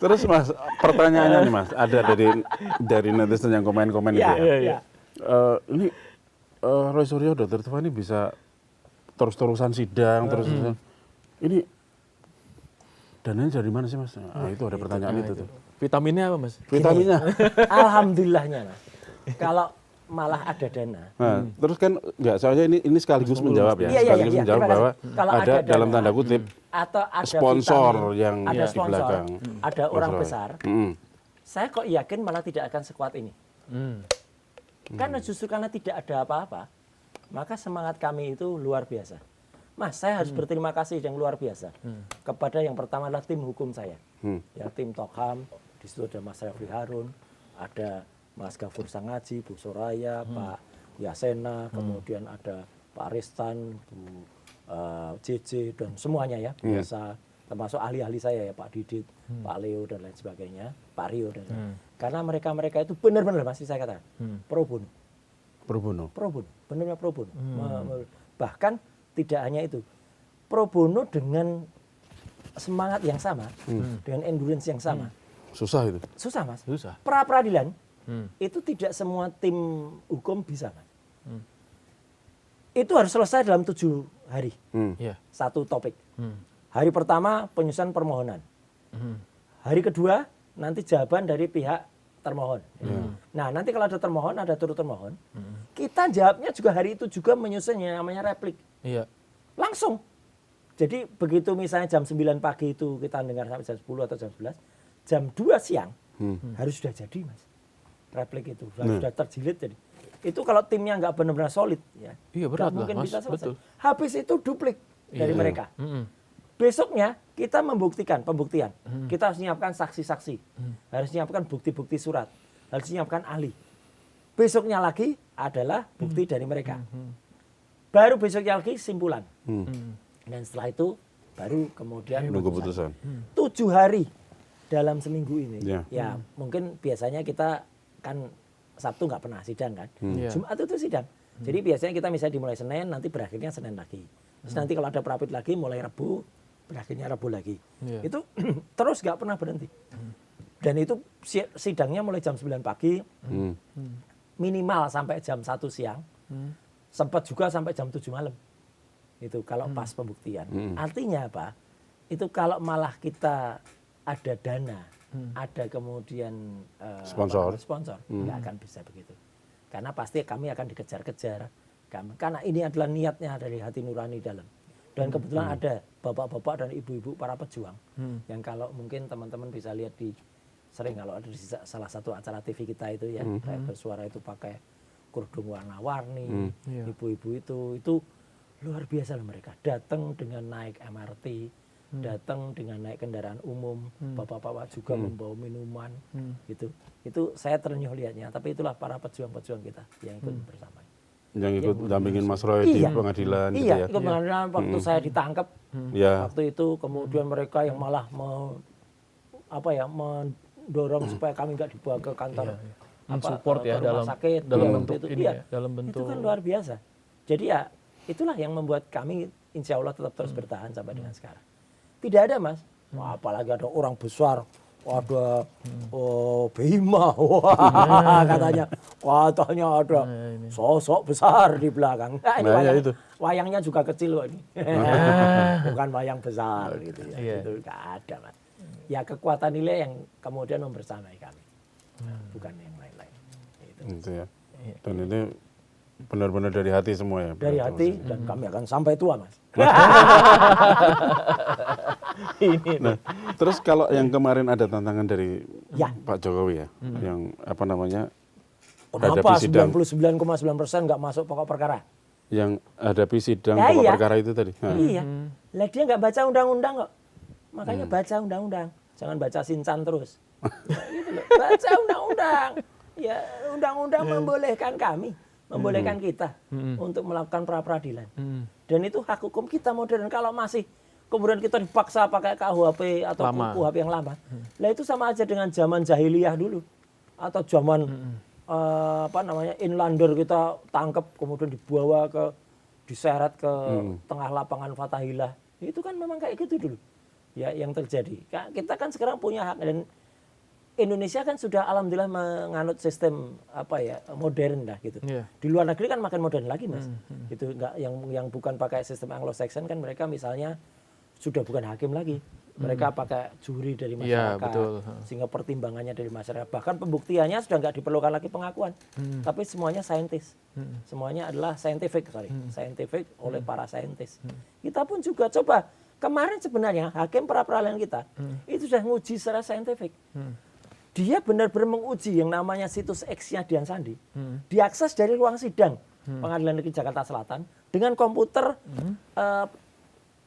Terus Mas, pertanyaannya nih Mas, ada dari netizen yang komen-komen itu ya. Iya. Ini Roy Suryo Dr. Tirta ini bisa terus-terusan sidang, terus-terusan. Ini dananya dari mana sih Mas? Itu ada pertanyaan itu tuh. Vitaminnya apa Mas? Vitaminnya. Alhamdulillahnya Mas. Kalau malah ada dana. Nah, terus kan enggak, soalnya ini sekaligus menjawab ya. Iya, Sekaligus menjawab terima bahwa kasih. Kalau ada ada dalam dana, tanda kutip atau ada sponsor vitamin, yang ada di sponsor, belakang. ada orang Mas Roy. besar. Mm. Saya kok yakin malah tidak akan sekuat ini. Hmm. Karena justru karena tidak ada apa-apa, maka semangat kami itu luar biasa. Mas, saya harus berterima kasih yang luar biasa kepada yang pertama adalah tim hukum saya. Ya, tim Tokham, di situ ada Mas Refli Harun, ada Mas Gafur Sangaji, Bu Soraya, Pak Yasena, kemudian ada Pak Ristan, Bu JJ dan semuanya ya, biasa termasuk ahli-ahli saya ya, Pak Didit, Pak Leo dan lain sebagainya, Pak Rio dan karena mereka itu benar-benar masih saya katakan pro bono. Pro bono. Pro bono, benar-benar pro bono. Bahkan tidak hanya itu, pro bono dengan semangat yang sama, dengan endurance yang sama. Susah itu. Susah Mas. Susah. Pra peradilan itu tidak semua tim hukum bisa Mas. Itu harus selesai dalam 7 hari. Iya. Satu topik. Hari pertama penyusunan permohonan. Hari kedua nanti jawaban dari pihak termohon. Nah nanti kalau ada termohon, ada turut termohon, kita jawabnya juga hari itu juga menyusun yang namanya replik. Iya. Langsung. Jadi begitu misalnya jam 9 pagi itu kita dengar sampai jam 10 atau jam 11, jam 2 siang harus sudah jadi Mas. Replik itu sudah terjilid jadi. Itu kalau timnya nggak benar-benar solid ya. Iya, berat nggak mungkin lah, Mas. bisa selesai. Betul. Habis itu duplik dari mereka. Besoknya kita pembuktian. Kita harus menyiapkan saksi-saksi. Harus menyiapkan bukti-bukti surat. Harus menyiapkan ahli. Besoknya lagi adalah bukti dari mereka. Baru besoknya lagi simpulan. Dan setelah itu baru kemudian Nunggu putusan. 7 hari dalam seminggu ini. Ya. Ya, mungkin biasanya kita kan Sabtu nggak pernah sidang kan. Jumat itu sidang. Jadi biasanya kita misalnya dimulai Senin, nanti berakhirnya Senin lagi. Terus nanti kalau ada prapit lagi mulai Rabu, berakhirnya Rabu lagi. Itu terus nggak pernah berhenti. Dan itu sidangnya mulai jam 9 pagi, minimal sampai jam 1 siang, sempat juga sampai jam 7 malam. Itu kalau pas pembuktian. Artinya apa? Itu kalau malah kita ada dana, ada kemudian sponsor, nggak akan bisa begitu. Karena pasti kami akan dikejar-kejar. Karena ini adalah niatnya dari hati nurani dalam. Dan kebetulan ada bapak-bapak dan ibu-ibu para pejuang yang kalau mungkin teman-teman bisa lihat sering kalau ada di salah satu acara TV kita itu ya, kayak bersuara itu pakai kerudung warna-warni, ibu-ibu itu luar biasa loh mereka. Datang dengan naik MRT, datang dengan naik kendaraan umum, bapak-bapak juga membawa minuman, gitu. Itu saya terenyuh lihatnya. Tapi itulah para pejuang-pejuang kita yang ikut bersama. Yang ikut dampingin Mas Roy di pengadilan gitu ya. Iya, ikut pengadilan waktu saya ditangkap. Waktu itu kemudian mereka yang malah mendorong supaya kami nggak dibawa ke kantor mensupport ya rumah sakit dalam ya, bentuk itu, ini iya. ya, dalam bentuk Itu kan luar biasa. Jadi ya itulah yang membuat kami insya Allah tetap terus bertahan sampai dengan sekarang. Tidak ada Mas, wah, apalagi ada orang besar, ada Bima, wah, katanya ada sosok besar di belakang. Nah, ini itu. wayangnya juga kecil kok ini, bukan wayang besar gitu ya. Itu nggak ada Mas. Ya kekuatan nilai yang kemudian membersamai kami, bukan yang lain-lain. Itu ya. Dan ini benar-benar dari hati semua ya. Dari hati dan kami akan sampai tua Mas. Nah, terus kalau yang kemarin ada tantangan dari Pak Jokowi ya, yang apa namanya? Kenapa 99,9% nggak masuk pokok perkara? Yang hadapi sidang pokok perkara itu tadi. Iya, lah dia nggak baca undang-undang kok. Makanya baca undang-undang, jangan baca Sincan terus. Gitu loh. Baca undang-undang. Ya, undang-undang membolehkan kami, membolehkan kita untuk melakukan pra-peradilan. Dan itu hak hukum kita modern. Kalau masih kemudian kita dipaksa pakai KUHP atau KUHP yang lama, lah itu sama aja dengan zaman jahiliyah dulu atau zaman inlander kita tangkap kemudian diseret ke tengah lapangan Fatahillah. Itu kan memang kayak gitu dulu. ya yang terjadi. Kita kan sekarang punya hak dan Indonesia kan sudah alhamdulillah menganut sistem modern lah gitu. Iya. Di luar negeri kan makin modern lagi Mas. Gitu enggak yang bukan pakai sistem Anglo-Saxon kan mereka misalnya sudah bukan hakim lagi. Mereka pakai juri dari Iya, masyarakat. betul. Sehingga pertimbangannya dari masyarakat. Bahkan pembuktiannya sudah enggak diperlukan lagi pengakuan. Tapi semuanya saintis. Semuanya adalah scientific oleh para saintis. Kita pun juga coba kemarin sebenarnya hakim pra peradilan kita itu sudah nguji secara saintifik. Dia benar-benar menguji yang namanya situs X-nya Dian Sandi. Diakses dari ruang sidang Pengadilan Negeri Jakarta Selatan dengan komputer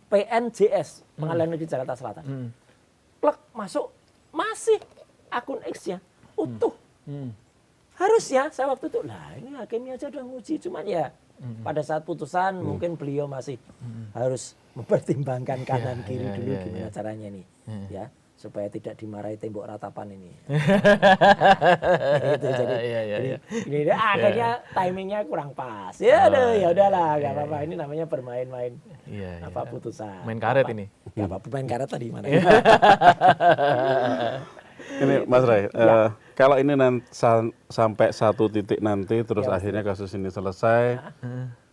PNJS Pengadilan Negeri Jakarta Selatan. Plek masuk masih akun X-nya utuh. Harusnya saya waktu itu lah ini hakimnya aja udah nguji, cuman ya pada saat putusan mungkin beliau masih harus mempertimbangkan kanan kiri dulu gimana caranya nih ya supaya tidak dimarahi tembok ratapan ini. Gitu, jadi ini akhirnya timingnya kurang pas. Ya udahlah, nggak apa-apa. Ini namanya bermain-main putusan. Main karet ini. Nggak apa-apa main karet tadi mana? Ini Mas Ray, kalau ini sampai satu titik nanti terus akhirnya kasus ini selesai,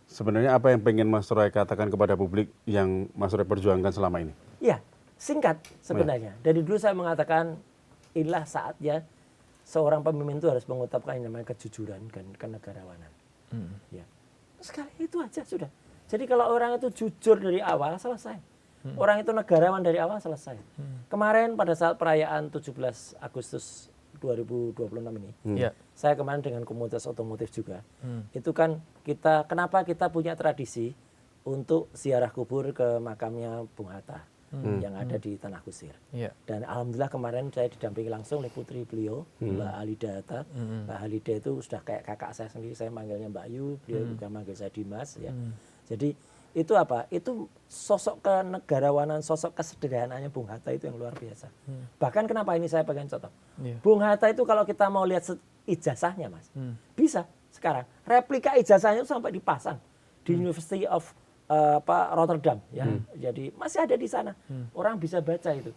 sebenarnya apa yang pengen Mas Ray katakan kepada publik yang Mas Ray perjuangkan selama ini? Ya, singkat sebenarnya. Dari dulu saya mengatakan inilah saatnya seorang pemimpin itu harus mengutapkan yang namanya kejujuran dan kenegarawanan. Ya. Sekali itu aja sudah. Jadi kalau orang itu jujur dari awal selesai. Orang itu negarawan dari awal selesai. Kemarin pada saat perayaan 17 Agustus 2026 ini, saya kemarin dengan komunitas otomotif juga. Itu kan kenapa kita punya tradisi untuk ziarah kubur ke makamnya Bung Hatta yang ada di Tanah Kusir. Dan alhamdulillah kemarin saya didampingi langsung oleh putri beliau, Mbak Halida Hatta. Mbak Halida itu sudah kayak kakak saya sendiri, saya manggilnya Mbak Yu, beliau juga manggil saya Dimas. Ya. Jadi itu apa? Itu sosok kenegarawanan, sosok kesederhanaannya Bung Hatta itu yang luar biasa. Bahkan kenapa ini saya bagian contoh. Bung Hatta itu kalau kita mau lihat ijazahnya Mas, bisa sekarang. Replika ijazahnya itu sampai dipasang di University of Rotterdam. Ya. Jadi masih ada di sana. Orang bisa baca itu.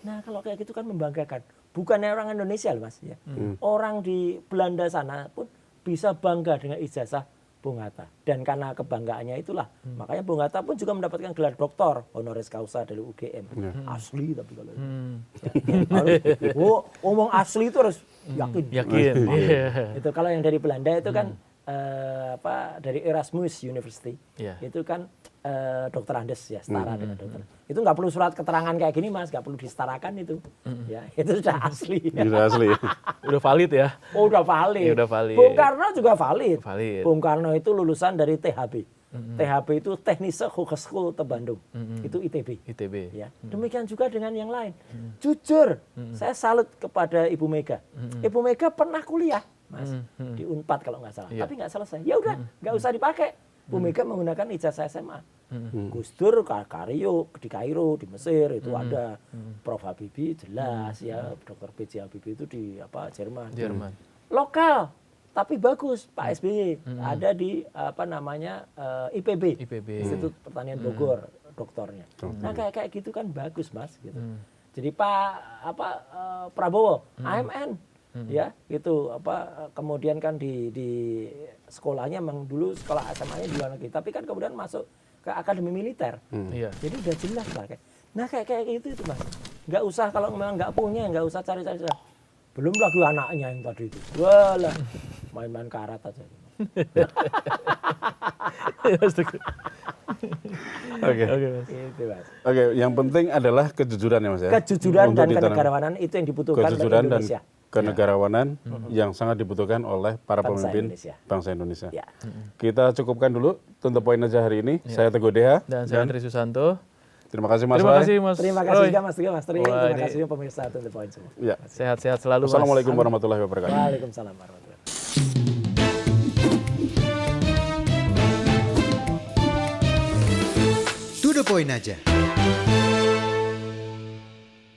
Nah kalau kayak gitu kan membanggakan. Bukannya orang Indonesia loh Mas. Ya. Orang di Belanda sana pun bisa bangga dengan ijazah Bung Hatta. Dan karena kebanggaannya itulah, makanya Bung Hatta pun juga mendapatkan gelar doktor honoris causa dari UGM. Asli tapi kalau ngomong asli itu harus yakin. Itu kalau yang dari Belanda itu kan dari Erasmus University. Itu kan dokter Andes ya, setara dengan dokter. Itu nggak perlu surat keterangan kayak gini Mas, nggak perlu disetarakan itu. Ya, itu sudah asli. Sudah asli. Udah valid ya? Oh, udah valid. Ya, udah valid. Bung Karno juga valid. Bung Karno itu lulusan dari THB. THB itu Technische Hogeschool te Bandung. Itu ITB. Ya. Demikian juga dengan yang lain. Jujur, saya salut kepada Ibu Mega. Ibu Mega pernah kuliah, Mas, di Unpad kalau nggak salah. Tapi nggak selesai. Ya udah, nggak usah dipakai. Bu Mega menggunakan ijazah SMA. Gus Dur di Kairo, di Mesir itu ada. Prof Habibie jelas ya, Dr. B.J. Habibie itu di Jerman. Lokal tapi bagus Pak SBY ada di IPB. Institut Pertanian Bogor doktornya. Nah kayak gitu kan bagus Mas gitu. Jadi Pak Prabowo AMN ya gitu kemudian kan di sekolahnya memang dulu sekolah SMA-nya di luar negeri tapi kan kemudian masuk ke akademi militer. Jadi udah jelas lah kayak gitu itu Mas. Nggak usah kalau memang nggak punya nggak usah cari-cari. Belum lagi anaknya yang tadi itu. Walah, main-main karat aja. Oke, yang penting adalah kejujuran ya Mas ya. Kejujuran dan kenegarawanan itu yang dibutuhkan oleh Indonesia. Kenegarawanan yang sangat dibutuhkan oleh para pemimpin bangsa Indonesia. Kita cukupkan dulu untuk poin aja hari ini. Saya Teguh Deha dan saya Andri Susanto. Terima kasih Mas Terima Ray. kasih Mas. Terima kasih juga Mas Tri. Terima kasih pemirsa To The Point semua. Sehat-sehat selalu Mas. Assalamualaikum warahmatullahi wabarakatuh. Waalaikumsalam warahmatullahi wabarakatuh. To The Point aja.